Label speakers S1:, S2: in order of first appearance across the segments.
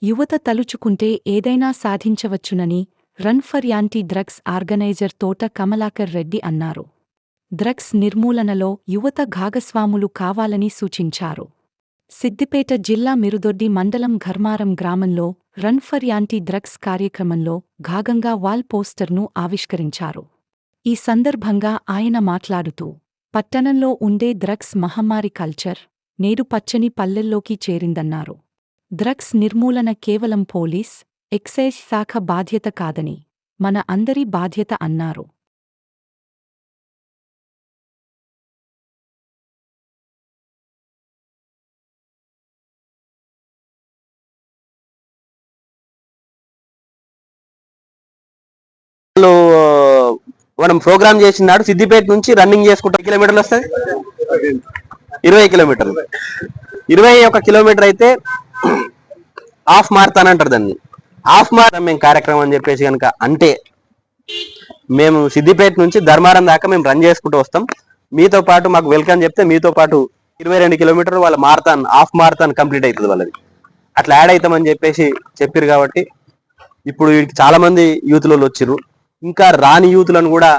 S1: యువత తలుచుకుంటే ఏదైనా సాధించవచ్చునని run for anti drugs organiser Thota Kamalakar Reddy అన్నారు. డ్రగ్స్ నిర్మూలనలో యువత భాగస్వాములు కావాలని సూచించారు. సిద్దిపేట జిల్లా మిరుదొడ్డి మండలం ఘర్మారం గ్రామంలో రన్ ఫర్ యాంటీ డ్రగ్స్ కార్యక్రమంలో భాగంగా వాల్ పోస్టర్ను ఆవిష్కరించారు. ఈ సందర్భంగా ఆయన మాట్లాడుతూ, పట్టణంలో ఉండే డ్రగ్స్ మహమ్మారి కల్చర్ నేడు పచ్చని పల్లెల్లోకి చేరిందన్నారు. డ్రగ్స్ నిర్మూలన కేవలం పోలీస్, ఎక్సైజ్ శాఖ బాధ్యత కాదని, మన అందరి బాధ్యత అన్నారు.
S2: మనం ప్రోగ్రామ్ చేసినాడు సిద్దిపేట నుంచి రన్నింగ్ చేసుకుంటా కిలోమీటర్లు వస్తుంది 20 కిలోమీటర్లు. 21 కిలోమీటర్ అయితే హాఫ్ మారతాన్ అంటారు దాన్ని. హాఫ్ మారతాన్ మేము కార్యక్రమం అని చెప్పేసి కనుక అంటే మేము సిద్దిపేట నుంచి ధర్మారం దాకా మేము రన్ చేసుకుంటూ వస్తాం. మీతో పాటు మాకు వెల్కమ్ చెప్తే మీతో పాటు 22 కిలోమీటర్లు వాళ్ళ మారతాన్ హాఫ్ మారతాన్ కంప్లీట్ అవుతుంది వాళ్ళది. అట్లా యాడ్ అవుతామని చెప్పేసి చెప్పారు. కాబట్టి ఇప్పుడు వీడికి చాలా మంది యూత్లలో వచ్చిర్రు. ఇంకా రాని యూత్లను కూడా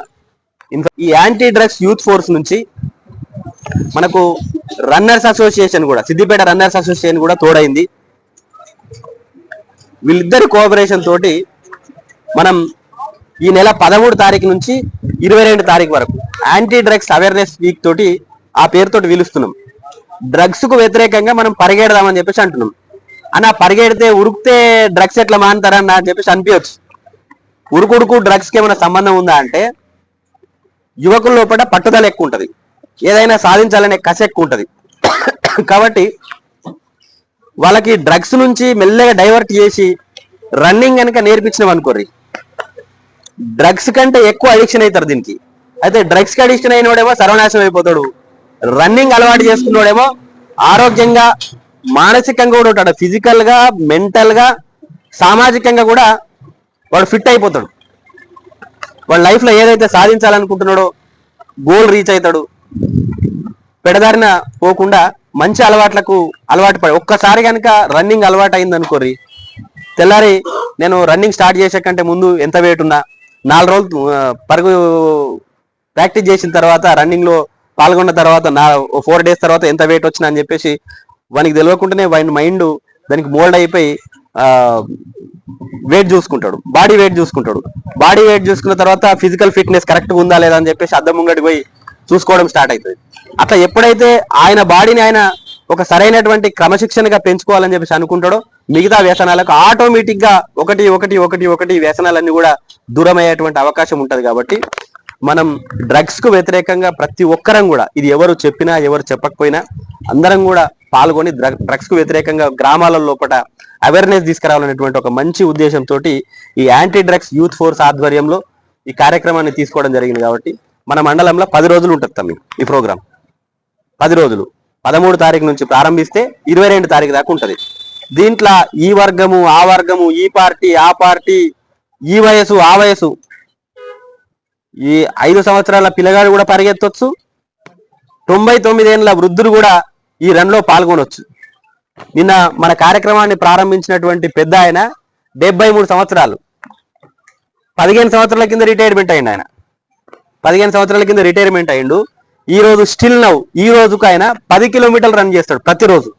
S2: ఈ యాంటీ డ్రగ్స్ యూత్ ఫోర్స్ నుంచి మనకు రన్నర్స్ అసోసియేషన్ కూడా సిద్దిపేట రన్నర్స్ అసోసియేషన్ కూడా తోడైంది. వీళ్ళిద్దరి కోఆపరేషన్ తోటి మనం ఈ నెల 13 తారీఖు నుంచి 22 తారీఖు వరకు యాంటీ డ్రగ్స్ అవేర్నెస్ వీక్ తోటి ఆ పేరుతోటి పిలుస్తున్నాం. డ్రగ్స్ కు వ్యతిరేకంగా మనం పరిగెడదామని చెప్పేసి అంటున్నాం. అన్న పరిగెడితే ఉరికితే డ్రగ్స్ ఎట్లా మానుతారని చెప్పేసి అనిపించచ్చు. ఉరుకుడుకు డ్రగ్స్ కి ఏమైనా సంబంధం ఉందా అంటే యువకుల లోపల పట్టుదల ఎక్కువ ఉంటుంది, ఏదైనా సాధించాలనే కసి ఎక్కువ ఉంటుంది. కాబట్టి వాళ్ళకి డ్రగ్స్ నుంచి మెల్లగా డైవర్ట్ చేసి రన్నింగ్ కనుక నేర్పించినాం అనుకోర్రి, డ్రగ్స్ కంటే ఎక్కువ అడిక్షన్ అవుతారు దీనికి. అయితే డ్రగ్స్ కి అడిక్షన్ అయినోడేమో సర్వనాశనం అయిపోతాడు, రన్నింగ్ అలవాటు చేసుకున్నోడేమో ఆరోగ్యంగా మానసికంగా కూడా ఉంటాడు, ఫిజికల్ గా మెంటల్ గా సామాజికంగా కూడా వాడు ఫిట్ అయిపోతాడు. వాడు లైఫ్ లో ఏదైతే సాధించాలనుకుంటున్నాడో గోల్ రీచ్ అవుతాడు. పెడదారిన పోకుండా మంచి అలవాట్లకు అలవాటు పడి ఒక్కసారి కనుక రన్నింగ్ అలవాటు అయింది అనుకోరి, తెల్లారి నేను రన్నింగ్ స్టార్ట్ చేసే కంటే ముందు ఎంత వెయిట్ ఉన్నా 4 రోజులు పరుగు ప్రాక్టీస్ చేసిన తర్వాత రన్నింగ్ లో పాల్గొన్న తర్వాత 4 డేస్ తర్వాత ఎంత వెయిట్ వచ్చినా అని చెప్పేసి వానికి తెలియకుండానే వాడి మైండ్ దానికి మోల్డ్ అయిపోయి వెయిట్ చూసుకుంటాడు, బాడీ వెయిట్ చూసుకుంటాడు. బాడీ వెయిట్ చూసుకున్న తర్వాత ఫిజికల్ ఫిట్నెస్ కరెక్ట్గా ఉందా లేదా అని చెప్పేసి అద్దం ముంగడికి పోయి చూసుకోవడం స్టార్ట్ అవుతుంది. అట్లా ఎప్పుడైతే ఆయన బాడీని ఆయన ఒక సరైనటువంటి క్రమశిక్షణగా పెంచుకోవాలని చెప్పేసి అనుకుంటాడో మిగతా వ్యసనాలకు ఆటోమేటిక్ గా ఒకటి వ్యసనాలన్నీ కూడా దూరం అయ్యేటువంటి అవకాశం ఉంటది. కాబట్టి మనం డ్రగ్స్ కు వ్యతిరేకంగా ప్రతి ఒక్కరం కూడా, ఇది ఎవరు చెప్పినా ఎవరు చెప్పకపోయినా అందరం కూడా పాల్గొని డ్రగ్స్ కు వ్యతిరేకంగా గ్రామాల లోపల అవేర్నెస్ తీసుకురావాలనేటువంటి ఒక మంచి ఉద్దేశంతో ఈ యాంటీ డ్రగ్స్ యూత్ ఫోర్స్ ఆధ్వర్యంలో ఈ కార్యక్రమాన్ని తీసుకోవడం జరిగింది. కాబట్టి మన మండలంలో 10 రోజులు ఉంటుంది తమ్మి ఈ ప్రోగ్రాం. 10 రోజులు 13 తారీఖు నుంచి ప్రారంభిస్తే 22 తారీఖు దాకా ఉంటుంది. దీంట్లో ఈ వర్గము ఆ వర్గము, ఈ పార్టీ ఆ పార్టీ, ఈ వయసు ఆ వయసు, ఈ 5 సంవత్సరాల పిల్లగాడు కూడా పరిగెత్తొచ్చు, 99 ఏళ్ళ వృద్ధులు కూడా ఈ రన్లో పాల్గొనవచ్చు. నిన్న మన కార్యక్రమాన్ని ప్రారంభించినటువంటి పెద్ద ఆయన 73 సంవత్సరాలు, 15 సంవత్సరాల కింద రిటైర్మెంట్ అయ్యిండు. ఆయన 15 సంవత్సరాల కింద రిటైర్మెంట్ అయ్యిండు. ఈ రోజు స్టిల్ నౌ ఈ రోజుకు ఆయన 10 కిలోమీటర్లు రన్ చేస్తాడు ప్రతిరోజు.